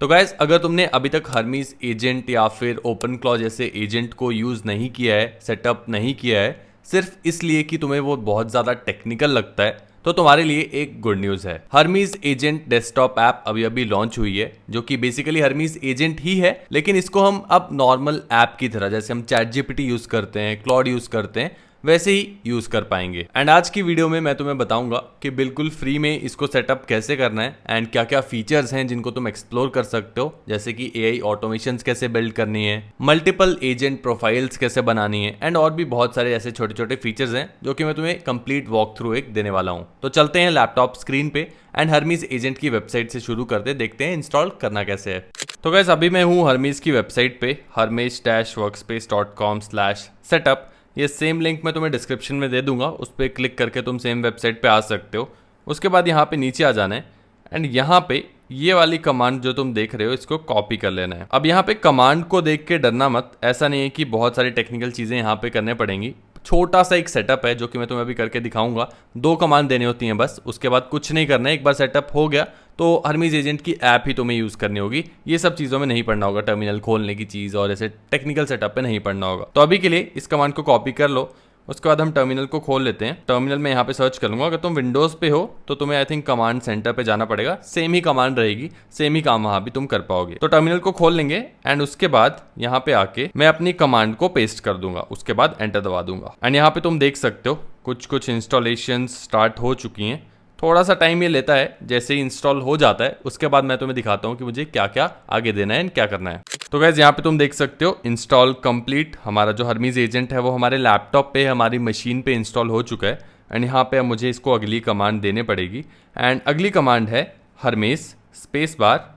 तो गाइस, अगर तुमने अभी तक हर्मीज एजेंट या फिर ओपन क्लॉ जैसे एजेंट को यूज़ नहीं किया है, सेटअप नहीं किया है, सिर्फ इसलिए कि तुम्हें वो बहुत ज़्यादा टेक्निकल लगता है, तो तुम्हारे लिए एक गुड न्यूज़ है। हर्मीज एजेंट डेस्कटॉप ऐप अभी अभी लॉन्च हुई है, जो कि बेसिकली हर्मीज एजेंट ही है, लेकिन इसको हम अब नॉर्मल ऐप की तरह, जैसे हम चैट जीपीटी यूज़ करते हैं, क्लॉड यूज़ करते हैं, वैसे ही यूज कर पाएंगे। एंड आज की वीडियो में मैं तुम्हें बताऊंगा कि बिल्कुल फ्री में इसको सेटअप कैसे करना है एंड क्या क्या फीचर्स हैं जिनको तुम एक्सप्लोर कर सकते हो, जैसे कि एआई ऑटोमेशंस कैसे बिल्ड करनी है, मल्टीपल एजेंट प्रोफाइल्स कैसे बनानी है, एंड और भी बहुत सारे ऐसे छोटे छोटे फीचर्स हैं जो कि मैं तुम्हें कंप्लीट वॉक थ्रू एक देने वाला हूं। तो चलते हैं लैपटॉप स्क्रीन पे एंड हर्मीज एजेंट की वेबसाइट से शुरू करते, देखते हैं इंस्टॉल करना कैसे है। तो गाइस, अभी मैं हूँ हर्मीज की वेबसाइट पे hermes-workspace.com/setup। ये सेम लिंक मैं तुम्हें डिस्क्रिप्शन में दे दूंगा, उस पर क्लिक करके तुम सेम वेबसाइट पे आ सकते हो। उसके बाद यहाँ पे नीचे आ जाना है एंड यहाँ पे ये वाली कमांड जो तुम देख रहे हो इसको कॉपी कर लेना है। अब यहाँ पे कमांड को देख के डरना मत, ऐसा नहीं है कि बहुत सारी टेक्निकल चीज़ें यहाँ पे करने पड़ेंगी। छोटा सा एक सेटअप है जो कि मैं तुम्हें अभी करके दिखाऊंगा। 2 कमांड देनी होती हैं बस, उसके बाद कुछ नहीं करना है। एक बार सेटअप हो गया तो हर्मीज एजेंट की ऐप ही तुम्हें यूज़ करनी होगी। ये सब चीज़ों में नहीं पढ़ना होगा, टर्मिनल खोलने की चीज़ और ऐसे टेक्निकल सेटअप पे नहीं पढ़ना होगा। तो अभी के लिए इस कमांड को कॉपी कर लो। उसके बाद हम टर्मिनल को खोल लेते हैं। टर्मिनल में यहाँ पे सर्च करूंगा। अगर तुम विंडोज़ पे हो तो तुम्हें आई थिंक कमांड सेंटर पे जाना पड़ेगा। सेम ही कमांड रहेगी, सेम ही काम वहाँ भी तुम कर पाओगे। तो टर्मिनल को खोल लेंगे एंड उसके बाद यहाँ पे आके मैं अपनी कमांड को पेस्ट कर दूंगा। उसके बाद एंटर दबा दूंगा एंड यहाँ पे तुम देख सकते हो कुछ इंस्टॉलेशन स्टार्ट हो चुकी हैं। थोड़ा सा टाइम ये लेता है। जैसे ही इंस्टॉल हो जाता है उसके बाद मैं तुम्हें दिखाता हूँ कि मुझे क्या क्या आगे देना है एंड क्या करना है। तो गाइस, यहाँ पे तुम देख सकते हो इंस्टॉल कंप्लीट। हमारा जो हर्मीज एजेंट है वो हमारे लैपटॉप पे, हमारी मशीन पे इंस्टॉल हो चुका है एंड यहाँ पे अब मुझे इसको अगली कमांड देने पड़ेगी। एंड अगली कमांड है हर्मीज स्पेस बार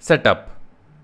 सेटअप।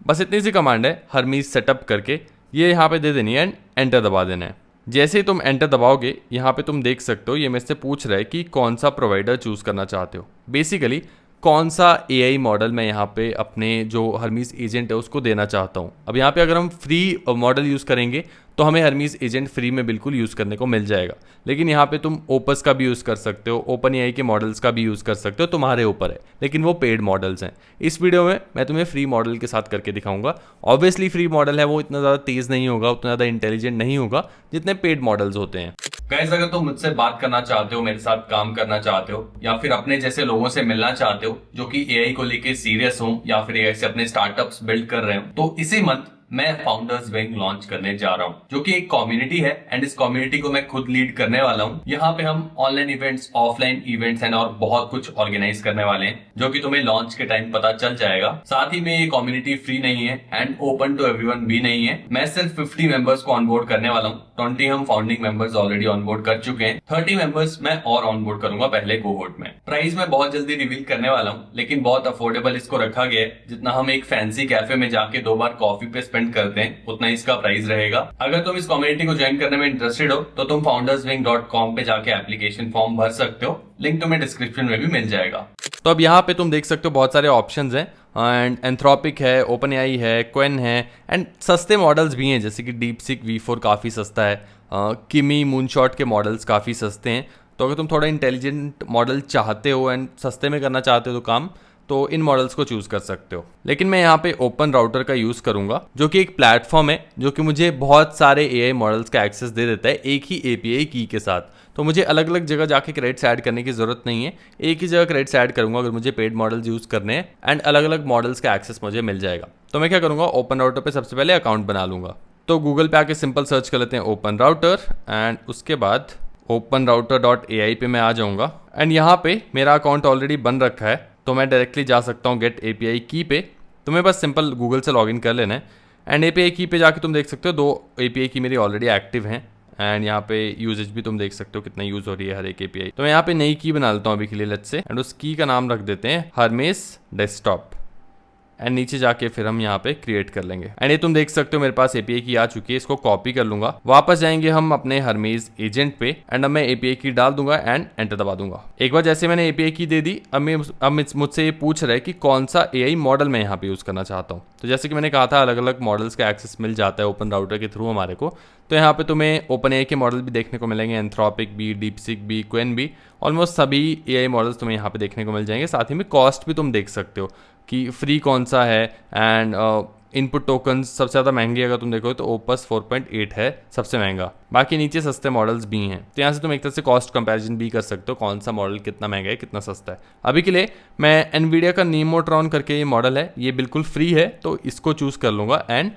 बस इतनी सी कमांड है, हर्मीज सेटअप करके ये यहाँ पे दे देनी है एंड एंटर दबा देना है। जैसे ही तुम एंटर दबाओगे यहाँ पे तुम देख सकते हो ये मेरे से पूछ रहा है कि कौन सा प्रोवाइडर चूज़ करना चाहते हो। बेसिकली कौन सा एआई मॉडल मैं यहाँ पे अपने जो हर्मीज एजेंट है उसको देना चाहता हूँ। अब यहाँ पे अगर हम फ्री मॉडल यूज़ करेंगे तो हमें हर्मीज एजेंट फ्री में बिल्कुल यूज़ करने को मिल जाएगा, लेकिन यहाँ पे तुम ओपस का भी यूज़ कर सकते हो, ओपन एआई के मॉडल्स का भी यूज़ कर सकते हो, तुम्हारे ऊपर है, लेकिन वो पेड मॉडल्स हैं। इस वीडियो में मैं तुम्हें फ्री मॉडल के साथ करके दिखाऊंगा। ऑब्वियसली फ्री मॉडल है वो इतना ज़्यादा तेज़ नहीं होगा, उतना ज़्यादा इंटेलिजेंट नहीं होगा जितने पेड मॉडल्स होते हैं। गाइस, अगर तुम मुझसे बात करना चाहते हो, मेरे साथ काम करना चाहते हो, या फिर अपने जैसे लोगों से मिलना चाहते हो जो कि एआई को लेके सीरियस हो या फिर एआई से अपने स्टार्टअप्स बिल्ड कर रहे हो, तो इसी मंथ मैं फाउंडर्स विंग लॉन्च करने जा रहा हूँ, जो कि एक कम्युनिटी है एंड इस कम्युनिटी को मैं खुद लीड करने वाला हूँ। यहाँ पे हम online events, offline events and और बहुत कुछ ऑर्गेनाइज करने वाले हैं, जो कि तुम्हें लॉन्च के टाइम पता चल जाएगा। साथ ही में ये कम्युनिटी फ्री नहीं है एंड ओपन टू एवरीवन भी नहीं है। मैं सिर्फ 50 मेंबर्स को ऑनबोर्ड करने वाला हूँ। 20 हम फाउंडिंग मेंबर्स ऑलरेडी ऑनबोर्ड कर चुके हैं, 30 मेंबर्स मैं और ऑनबोर्ड करूंगा पहले कोहोर्ट में। प्राइस मैं बहुत जल्दी रिवील करने वाला हूँ, लेकिन बहुत अफोर्डेबल इसको रखा गया है। जितना हम एक फैंसी कैफे में जाके 2 बार कॉफी पे स्पेंड करते हैं उतना इसका प्राइस रहेगा। अगर तुम इस कम्युनिटी को ज्वाइन करने में इंटरेस्टेड हो तो तुम founderswing.com पे जाके एप्लीकेशन फॉर्म भर सकते हो। लिंक तुम्हें डिस्क्रिप्शन में भी मिल जाएगा। तो अब यहाँ पे तुम देख सकते हो बहुत सारे ऑप्शंस हैं एंड एंथ्रोपिक है, ओपन एआई है, क्वेन है एंड सस्ते मॉडल्स भी हैं, जैसे कि डीपसीक V4 काफ़ी सस्ता है, किमी, मूनशॉट के मॉडल्स काफ़ी सस्ते हैं। तो अगर तुम थोड़ा इंटेलिजेंट मॉडल चाहते हो एंड सस्ते में करना चाहते हो तो काम, तो इन मॉडल्स को चूज़ कर सकते हो। लेकिन मैं यहाँ पे ओपन राउटर का यूज़ करूँगा, जो कि एक प्लेटफॉर्म है जो कि मुझे बहुत सारे एआई मॉडल्स का एक्सेस दे देता है एक ही एपीआई की के साथ। तो मुझे अलग अलग जगह जाके क्रेडिट्स ऐड करने की ज़रूरत नहीं है, एक ही जगह क्रेडिट्स ऐड करूँगा अगर मुझे पेड मॉडल्स यूज़ करने हैं एंड अलग अलग मॉडल्स का एक्सेस मुझे मिल जाएगा। तो मैं क्या करूँगा, ओपन राउटर पर सबसे पहले अकाउंट बना लूँगा। तो गूगल पे आके सिंपल सर्च कर लेते हैं ओपन राउटर एंड उसके बाद openrouter.ai पे मैं आ जाऊँगा एंड यहाँ पे मेरा अकाउंट ऑलरेडी बन रखा है, तो मैं डायरेक्टली जा सकता हूँ गेट एपीआई की पे। तुम्हें बस सिंपल गूगल से लॉगिन कर लेना है एंड एपीआई की पे जाके तुम देख सकते हो 2 एपीआई की मेरी ऑलरेडी एक्टिव हैं एंड यहाँ पे यूजेज भी तुम देख सकते हो कितना यूज़ हो रही है हर एक एपीआई। तो मैं यहाँ पे नई की बना लेता हूँ अभी के लिए लेट्स से एंड उस की का नाम रख देते हैं हर्मेस डेस्कटॉप एंड नीचे जाके फिर हम यहाँ पे क्रिएट कर लेंगे एंड ये तुम देख सकते हो मेरे पास एपीआई की आ चुकी है। इसको कॉपी कर लूंगा, वापस जाएंगे हम अपने हर्मेज एजेंट पे एंड अब मैं एपीआई की डाल दूंगा एंड एंटर दबा दूंगा। एक बार जैसे मैंने एपीआई की दे दी, अब मुझसे ये पूछ रहा है कि कौन सा एआई मॉडल मैं यहाँ पे यूज़ करना चाहता हूँ। तो जैसे कि मैंने कहा था अलग अलग मॉडल्स का एक्सेस मिल जाता है ओपन राउटर के थ्रू हमारे को। तो यहाँ पे तुम्हें ओपन एआई के मॉडल भी देखने को मिलेंगे, एंथ्रोपिक भी, डीपसीक भी, क्वेन भी, ऑलमोस्ट सभी एआई मॉडल्स तुम्हें यहाँ पे देखने को मिल जाएंगे। साथ ही में कॉस्ट भी तुम देख सकते हो, कि फ्री कौन सा है। एंड इनपुट टोकन सबसे ज़्यादा महंगी अगर तुम देखो तो ओपस 4.8 है सबसे महंगा, बाकी नीचे सस्ते मॉडल्स भी हैं। तो यहाँ से तुम एक तरह से कॉस्ट कंपैरिजन भी कर सकते हो, कौन सा मॉडल कितना महंगा है कितना सस्ता है। अभी के लिए मैं एनवीडिया का नीमोट्रॉन करके ये मॉडल है, ये बिल्कुल फ्री है, तो इसको चूज़ कर लूँगा एंड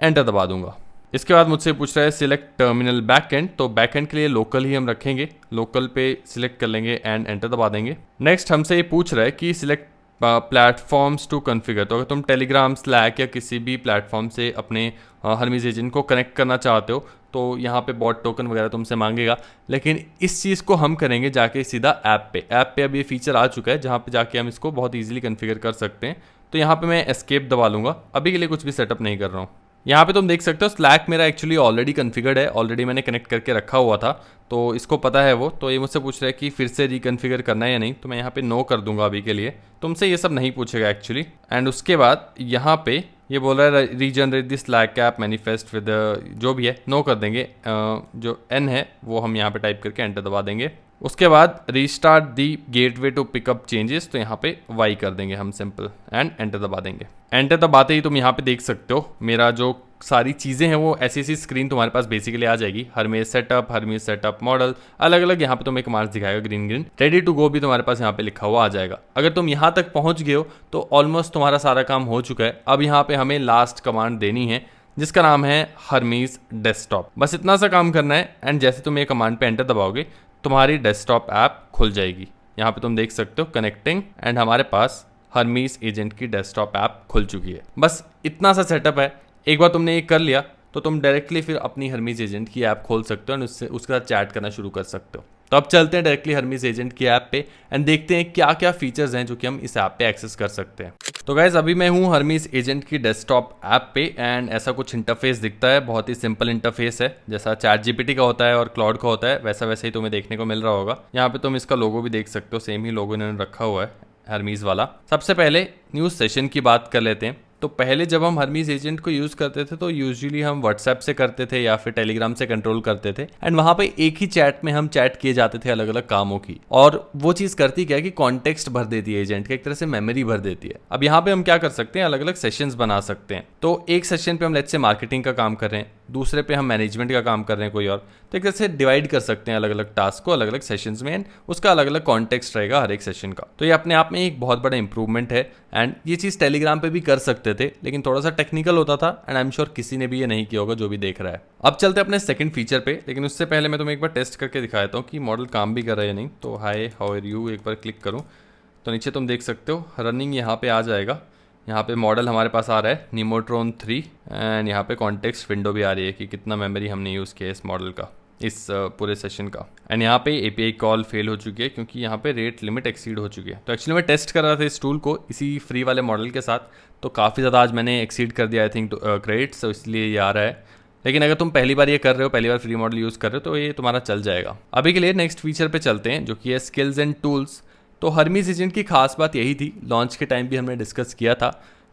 एंटर दबा दूंगा। इसके बाद मुझसे पूछ रहा है सिलेक्ट टर्मिनल बैकएंड, तो बैकएंड के लिए लोकल ही हम रखेंगे, लोकल पे सिलेक्ट कर लेंगे एंड एंटर दबा देंगे। नेक्स्ट हमसे ये पूछ रहा है कि सिलेक्ट प्लेटफॉर्म्स टू कॉन्फ़िगर, तो अगर तुम टेलीग्राम, स्लैक या किसी भी प्लेटफॉर्म से अपने हर्मीज एजेंट को कनेक्ट करना चाहते हो तो यहाँ पे बॉट टोकन वगैरह तुमसे मांगेगा, लेकिन इस चीज़ को हम करेंगे जाके सीधा ऐप पे अब ये फीचर आ चुका है जहाँ पे जाके हम इसको बहुत ईजिली कॉन्फ़िगर कर सकते हैं। तो यहाँ पे मैं एस्केप दबा लूँगा, अभी के लिए कुछ भी सेटअप नहीं कर रहा हूँ। यहाँ पे तुम देख सकते हो स्लैक मेरा एक्चुअली ऑलरेडी कॉन्फ़िगर्ड है, ऑलरेडी मैंने कनेक्ट करके रखा हुआ था, तो इसको पता है वो। तो ये मुझसे पूछ रहा है कि फिर से रिकॉन्फ़िगर करना है या नहीं, तो मैं यहाँ पे नो कर दूंगा अभी के लिए, तुमसे ये सब नहीं पूछेगा एक्चुअली। एंड उसके बाद यहाँ पे ये बोल रहा है regenerate this slack app manifest with, जो भी है नो कर देंगे। जो एन है वो हम यहाँ पे टाइप करके एंटर दबा देंगे। उसके बाद restart the gateway to pick up changes, तो यहाँ पे वाई कर देंगे हम सिंपल एंड एंटर दबा देंगे। एंटर दबाते ही तुम यहाँ पे देख सकते हो मेरा जो सारी चीज़ें हैं वो ऐसी ऐसी स्क्रीन तुम्हारे पास बेसिकली आ जाएगी। हर्मीज सेटअप मॉडल अलग अलग यहाँ पे तुम्हें कमांड्स दिखाएगा, ग्रीन रेडी टू गो भी तुम्हारे पास यहाँ पे लिखा हुआ आ जाएगा। अगर तुम यहाँ तक पहुँच गए हो तो ऑलमोस्ट तुम्हारा सारा काम हो चुका है। अब यहाँ पे हमें लास्ट कमांड देनी है जिसका नाम है हर्मीज डेस्कटॉप। बस इतना सा काम करना है एंड जैसे तुम ये कमांड पे एंटर दबाओगे तुम्हारी डेस्कटॉप ऐप खुल जाएगी। यहाँ पे तुम देख सकते हो कनेक्टिंग एंड हमारे पास हर्मीज एजेंट की डेस्कटॉप ऐप खुल चुकी है। बस इतना सा सेटअप है। एक बार तुमने ये कर लिया तो तुम डायरेक्टली फिर अपनी हर्मीज एजेंट की ऐप खोल सकते हो और उसके साथ चैट करना शुरू कर सकते हो। तो अब चलते हैं डायरेक्टली हर्मीज एजेंट की ऐप पे एंड देखते हैं क्या क्या फीचर्स हैं जो कि हम इस ऐप पे एक्सेस कर सकते हैं। तो गाइज अभी मैं हूँ हर्मीज एजेंट की डेस्कटॉप ऐप पे एंड ऐसा कुछ इंटरफेस दिखता है, बहुत ही सिंपल इंटरफेस है, जैसा चैट जीपीटी का होता है और क्लाउड का होता है वैसा वैसे ही तुम्हें देखने को मिल रहा होगा। यहाँ पे तुम इसका लोगो भी देख सकते हो, सेम ही लोगो इन्होंने रखा हुआ है हर्मीज वाला। सबसे पहले न्यूज़ सेशन की बात कर लेते हैं। तो पहले जब हम हर्मीज एजेंट को यूज़ करते थे तो यूजुअली हम व्हाट्सएप से करते थे या फिर टेलीग्राम से कंट्रोल करते थे एंड वहाँ पे एक ही चैट में हम चैट किए जाते थे अलग अलग कामों की। और वो चीज़ करती क्या है कि कॉन्टेक्स्ट भर देती है एजेंट का, एक तरह से मेमोरी भर देती है। अब यहाँ पे हम क्या कर सकते हैं, अलग अलग सेशंस बना सकते हैं। तो एक सेशन पे हम लेट्स से मार्केटिंग का काम कर रहे हैं, दूसरे पे हम मैनेजमेंट का काम कर रहे हैं कोई और, तो एक तरह से डिवाइड कर सकते हैं अलग अलग टास्क को अलग अलग सेशंस में एंड उसका अलग अलग कॉन्टेक्स्ट रहेगा हर एक सेशन का। तो ये अपने आप में एक बहुत बड़ा इंप्रूवमेंट है एंड ये चीज़ टेलीग्राम पे भी कर सकते थे लेकिन थोड़ा सा टेक्निकल होता था एंड आई एम श्योर किसी ने भी ये नहीं किया होगा जो भी देख रहा है। अब चलते हैं अपने सेकंड फीचर पे, लेकिन उससे पहले मैं तुम्हें एक बार टेस्ट करके दिखा देता हूँ कि मॉडल काम भी कर रहा है या नहीं। तो हाय हाउ आर यू एक बार क्लिक करूँ तो नीचे तुम देख सकते हो रनिंग यहाँ पे आ जाएगा। यहाँ पे मॉडल हमारे पास आ रहा है नीमोट्रॉन 3 एंड यहाँ पे कॉन्टेक्स्ट विंडो भी आ रही है कि कितना मेमोरी हमने यूज़ किया इस मॉडल का इस पूरे सेशन का। एंड यहाँ पे एपीआई कॉल फेल हो चुकी है क्योंकि यहाँ पे रेट लिमिट एक्सीड हो चुकी है। तो एक्चुअली मैं टेस्ट कर रहा था इस टूल को इसी फ्री वाले मॉडल के साथ, तो काफ़ी ज़्यादा आज मैंने एक्सीड कर दिया आई थिंक क्रेडिट्स, तो इसलिए ये आ रहा है। लेकिन अगर तुम पहली बार ये कर रहे हो, पहली बार फ्री मॉडल यूज़ कर रहे हो तो ये तुम्हारा चल जाएगा। अभी के लिए नेक्स्ट फीचर पे चलते हैं जो कि है स्किल्स एंड टूल्स। तो हर्मीज एजेंट की खास बात यही थी, लॉन्च के टाइम भी हमने डिस्कस किया था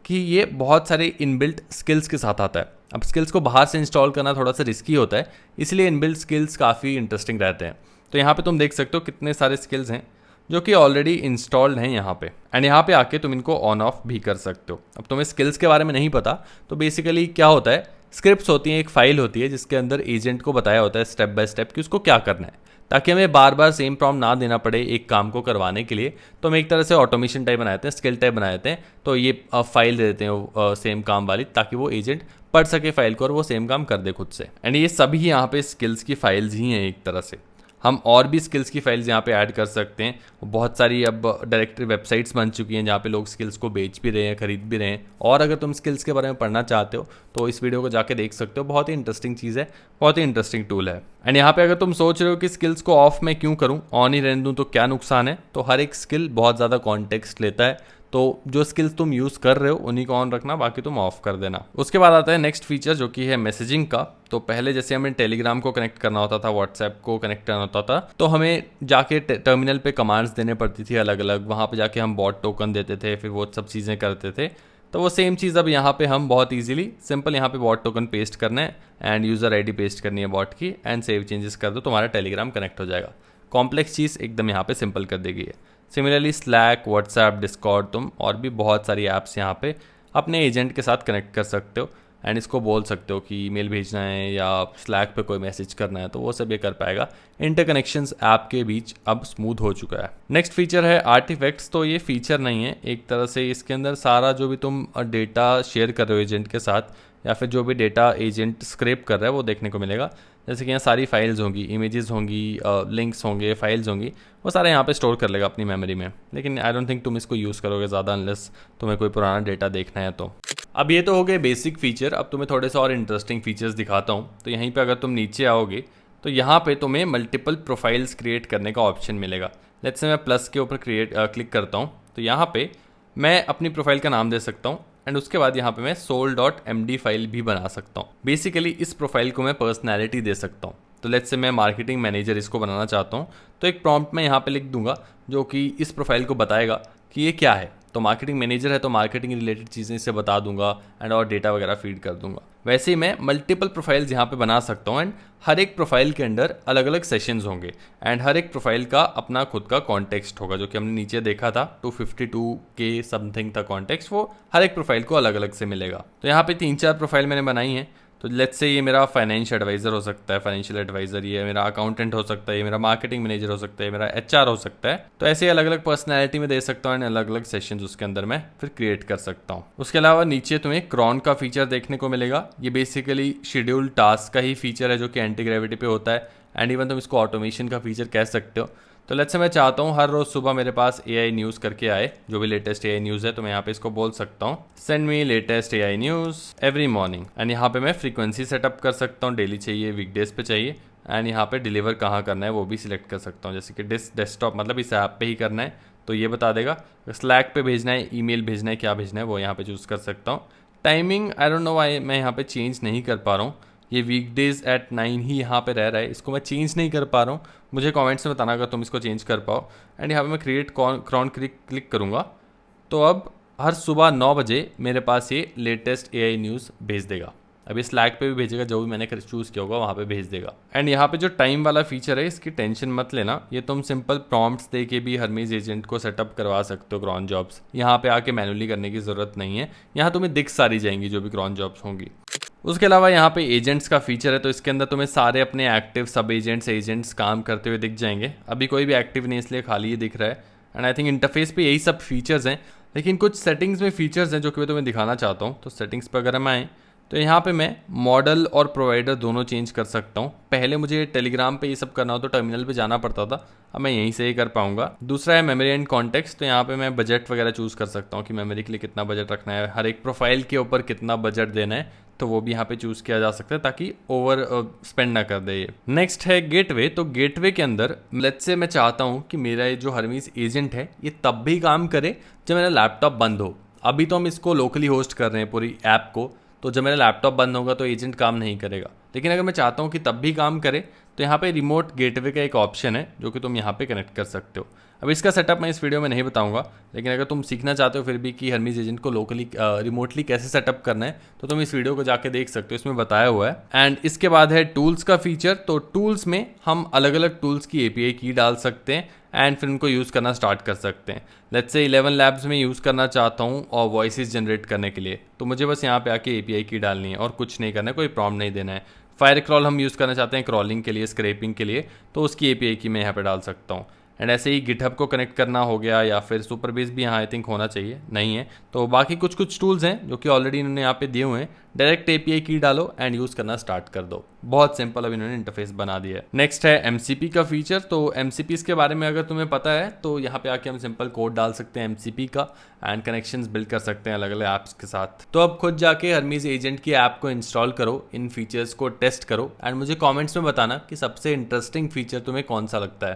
कि ये बहुत सारे इनबिल्ट स्किल्स के साथ आता है। अब स्किल्स को बाहर से इंस्टॉल करना थोड़ा सा रिस्की होता है, इसलिए इनबिल्ट स्किल्स काफ़ी इंटरेस्टिंग रहते हैं। तो यहाँ पे तुम देख सकते हो कितने सारे स्किल्स हैं जो कि ऑलरेडी इंस्टॉल्ड हैं यहाँ पे एंड यहाँ पे आके तुम इनको ऑन ऑफ भी कर सकते हो। अब तुम्हें स्किल्स के बारे में नहीं पता तो बेसिकली क्या होता है, स्क्रिप्ट्स होती हैं, एक फाइल होती है जिसके अंदर एजेंट को बताया होता है स्टेप बाय स्टेप कि उसको क्या करना है, ताकि हमें बार बार सेम प्रॉम्प्ट ना देना पड़े एक काम को करवाने के लिए। तो हम एक तरह से ऑटोमेशन टाइप बनाते हैं, स्किल टाइप बनाते हैं। तो ये फाइल दे देते हैं सेम काम वाली, ताकि वो एजेंट पढ़ सके फाइल को और वो सेम काम कर दे खुद से। एंड ये सभी यहाँ पे स्किल्स की फाइल्स ही हैं एक तरह से। हम और भी स्किल्स की फाइल्स यहाँ पे ऐड कर सकते हैं। बहुत सारी अब डायरेक्टरी वेबसाइट्स बन चुकी हैं जहाँ पे लोग स्किल्स को बेच भी रहे हैं, खरीद भी रहे हैं। और अगर तुम स्किल्स के बारे में पढ़ना चाहते हो तो इस वीडियो को जाके देख सकते हो, बहुत ही इंटरेस्टिंग चीज़ है, बहुत ही इंटरेस्टिंग टूल है। एंड यहाँ पे अगर तुम सोच रहे हो कि स्किल्स को ऑफ मैं क्यों करूँ, ऑन ही रहने दूँ तो क्या नुकसान है, तो हर एक स्किल बहुत ज़्यादा कॉन्टेक्स्ट लेता है। तो जो स्किल्स तुम यूज़ कर रहे हो उन्हीं को ऑन रखना, बाकी तुम ऑफ कर देना। उसके बाद आता है नेक्स्ट फीचर जो कि है मैसेजिंग का। तो पहले जैसे हमें टेलीग्राम को कनेक्ट करना होता था, व्हाट्सएप को कनेक्ट करना होता था, तो हमें जाके टर्मिनल पे कमांड्स देने पड़ती थी अलग अलग, वहाँ पे जाके हम बॉट टोकन देते थे, फिर वो सब चीज़ें करते थे। तो वो सेम चीज़ अब यहाँ पे हम बहुत ईजिली सिंपल यहाँ पे बॉट टोकन पेस्ट करना है एंड यूज़र आईडी पेस्ट करनी है बॉट की एंड सेव चेंजेस कर दो, तुम्हारा टेलीग्राम कनेक्ट हो जाएगा। कॉम्प्लेक्स चीज़ एकदम यहाँ पे सिंपल कर देगी है। सिमिलरली स्लैक, व्हाट्सएप, डिस्कॉर्ड, तुम और भी बहुत सारी ऐप्स यहाँ पे अपने एजेंट के साथ कनेक्ट कर सकते हो एंड इसको बोल सकते हो कि ईमेल भेजना है या स्लैक पे कोई मैसेज करना है तो वो सब ये कर पाएगा। इंटरकनेक्शंस ऐप के बीच अब स्मूथ हो चुका है। नेक्स्ट फीचर है आर्टिफैक्ट्स। तो ये फीचर नहीं है, एक तरह से इसके अंदर सारा जो भी तुम डेटा शेयर कर रहे हो एजेंट के साथ या फिर जो भी डेटा एजेंट स्क्रैप कर रहा है वो देखने को मिलेगा। जैसे कि यहाँ सारी फाइल्स होंगी, इमेजेस होंगी, लिंक्स होंगे, फाइल्स होंगी, वो सारे यहाँ पे स्टोर कर लेगा अपनी मेमोरी में। लेकिन आई डोंट थिंक तुम इसको यूज़ करोगे ज़्यादा अनलेस तुम्हें कोई पुराना डेटा देखना है तो। अब ये तो हो गए बेसिक फीचर। अब तुम्हें थोड़े से और इंटरेस्टिंग फीचर्स दिखाता हूँ। तो यहीं पे अगर तुम नीचे आओगे तो यहाँ पे तुम्हें मल्टीपल प्रोफाइल्स क्रिएट करने का ऑप्शन मिलेगा। लेट्स से मैं प्लस के ऊपर क्लिक करता हूँ तो यहाँ पे मैं अपनी प्रोफाइल का नाम दे सकता हूँ एंड उसके बाद यहाँ पे मैं soul.md फाइल भी बना सकता हूँ। बेसिकली इस प्रोफाइल को मैं पर्सनैलिटी दे सकता हूँ। तो लेट्स से मैं मार्केटिंग मैनेजर इसको बनाना चाहता हूँ तो एक प्रॉम्प्ट मैं यहाँ पे लिख दूंगा जो कि इस प्रोफाइल को बताएगा कि ये क्या है। तो मार्केटिंग मैनेजर है तो मार्केटिंग रिलेटेड चीज़ें इससे बता दूंगा एंड और डेटा वगैरह फीड कर दूंगा। वैसे ही मैं मल्टीपल प्रोफाइल्स यहाँ पे बना सकता हूँ एंड हर एक प्रोफाइल के अंदर अलग अलग सेशंस होंगे एंड हर एक प्रोफाइल का अपना खुद का कॉन्टेक्स्ट होगा जो कि हमने नीचे देखा था 252 के समथिंग था कॉन्टेक्स्ट, वो हर एक प्रोफाइल को अलग अलग से मिलेगा। तो यहाँ पे 3-4 प्रोफाइल मैंने बनाई है। तो लेट्स से ये मेरा फाइनेंशियल एडवाइज़र हो सकता है, फाइनेंशियल एडवाइज़र, ये मेरा अकाउंटेंट हो सकता है, ये मेरा मार्केटिंग मैनेजर हो सकता है, मेरा एचआर हो सकता है। तो ऐसे अलग अलग पर्सनैलिटी में दे सकता हूँ एंड अलग अलग सेशंस उसके अंदर मैं फिर क्रिएट कर सकता हूँ। उसके अलावा नीचे तुम्हें क्रॉन का फीचर देखने को मिलेगा। ये बेसिकली शेड्यूल टास्क का ही फीचर है जो कि एंटी ग्रेविटी पे होता है एंड इवन तुम इसको ऑटोमेशन का फीचर कह सकते हो। तो लेट्स से मैं चाहता हूँ हर रोज़ सुबह मेरे पास AI न्यूज़ करके आए, जो भी लेटेस्ट AI न्यूज़ है। तो मैं यहाँ पे इसको बोल सकता हूँ send me latest AI news every morning and यहाँ पे मैं फ्रीक्वेंसी सेटअप कर सकता हूँ, डेली चाहिए, वीकडेज पे चाहिए एंड यहाँ पे डिलीवर कहाँ करना है वो भी सिलेक्ट कर सकता हूँ। जैसे कि डेस्कटॉप मतलब इस ऐप पे ही करना है तो ये बता देगा, स्लैक पे भेजना है, ईमेल भेजना है, क्या भेजना है वो यहाँ पे चूज़ कर सकता हूँ। Timing I don't know why मैं यहाँ पे चेंज नहीं कर पा रहा हूँ। ये वीकडेज एट 9 ही यहाँ पे रह रहा है, इसको मैं चेंज नहीं कर पा रहा हूँ। मुझे कमेंट्स में बताना अगर तुम इसको चेंज कर पाओ। एंड यहाँ पे मैं क्रिएट क्रॉन क्लिक करूँगा तो अब हर सुबह 9 बजे मेरे पास ये लेटेस्ट AI न्यूज़ भेज देगा। अभी स्लैक पे भी भेजेगा, जो भी मैंने चूज़ किया होगा वहाँ पे भेज देगा। एंड यहाँ पे जो टाइम वाला फीचर है इसकी टेंशन मत लेना, ये तुम सिंपल प्रॉम्प्ट्स दे के भी हरमीज एजेंट को सेटअप करवा सकते हो। क्रॉन जॉब्स यहाँ पे आके मैनुअली करने की ज़रूरत नहीं है, यहाँ तुम्हें दिख सारी जाएंगी जो भी क्रॉन जॉब्स होंगी। उसके अलावा यहाँ पे एजेंट्स का फीचर है तो इसके अंदर तुम्हें सारे अपने एक्टिव सब एजेंट्स काम करते हुए दिख जाएंगे। अभी कोई भी एक्टिव नहीं इसलिए खाली ही दिख रहा है एंड आई थिंक इंटरफेस पे यही सब फीचर्स हैं। लेकिन कुछ सेटिंग्स में फीचर्स हैं जो कि मैं तुम्हें दिखाना चाहता हूँ। तो सेटिंग्स पर अगर हम आएँ तो यहाँ पे मैं मॉडल और प्रोवाइडर दोनों चेंज कर सकता हूँ। पहले मुझे टेलीग्राम पे ये सब करना हो तो टर्मिनल पे जाना पड़ता था, अब मैं यहीं से ही कर पाऊंगा। दूसरा है मेमोरी एंड कॉन्टेक्स्ट। तो यहाँ पे मैं बजट वगैरह चूज़ कर सकता हूँ कि मेमोरी के लिए कितना बजट रखना है, हर एक प्रोफाइल के ऊपर कितना बजट देना है, तो वो भी यहाँ पे चूज़ किया जा सकता है ताकि ओवर स्पेंड ना कर दे ये। नेक्स्ट है गेटवे। तो गेटवे के अंदर लेट्स से मैं चाहता हूँ कि मेरा ये जो हरमीज एजेंट है ये तब भी काम करे जब मेरा लैपटॉप बंद हो। अभी तो हम इसको लोकली होस्ट कर रहे हैं पूरी ऐप को, तो जब मेरा लैपटॉप बंद होगा तो एजेंट काम नहीं करेगा। लेकिन अगर मैं चाहता हूँ कि तब भी काम करे तो यहाँ पे रिमोट गेटवे का एक ऑप्शन है जो कि तुम यहाँ पे कनेक्ट कर सकते हो। अब इसका सेटअप मैं इस वीडियो में नहीं बताऊंगा, लेकिन अगर तुम सीखना चाहते हो फिर भी कि हरमीज एजेंट को लोकली रिमोटली कैसे सेटअप करना है तो तुम इस वीडियो को जाके देख सकते हो, इसमें बताया हुआ है। एंड इसके बाद है टूल्स का फीचर। तो टूल्स में हम अलग अलग टूल्स की API की डाल सकते हैं एंड फिर उनको यूज़ करना स्टार्ट कर सकते हैं। लेट्स से 11 लैब्स में यूज़ करना चाहता हूँ और वॉइसेस जनरेट करने के लिए, तो मुझे बस यहाँ पे आके API की डालनी है और कुछ नहीं करना है, कोई प्रॉम्प्ट नहीं देना है। फायर क्रॉल हम यूज़ करना चाहते हैं क्रॉलिंग के लिए, स्क्रैपिंग के लिए, तो उसकी API की मैं यहाँ पे डाल सकता हूँ। एंड ऐसे ही गिटहब को कनेक्ट करना हो गया या फिर सुपरबेस भी यहाँ आई थिंक होना चाहिए, नहीं है तो बाकी कुछ टूल्स हैं जो कि ऑलरेडी इन्होंने यहाँ पे दिए हुए हैं। डायरेक्ट API की डालो एंड यूज़ करना स्टार्ट कर दो, बहुत सिंपल अब इन्होंने इंटरफेस बना दिया है। नेक्स्ट है MCP का फीचर। तो MCPs के बारे में अगर तुम्हें पता है तो यहाँ पे आके हम सिंपल कोड डाल सकते हैं MCP का एंड कनेक्शंस बिल्ड कर सकते हैं अलग अलग ऐप्स के साथ। तो अब खुद जाके हरमीज एजेंट की ऐप को इंस्टॉल करो, इन फीचर्स को टेस्ट करो एंड मुझे कॉमेंट्स में बताना कि सबसे इंटरेस्टिंग फीचर तुम्हें कौन सा लगता है।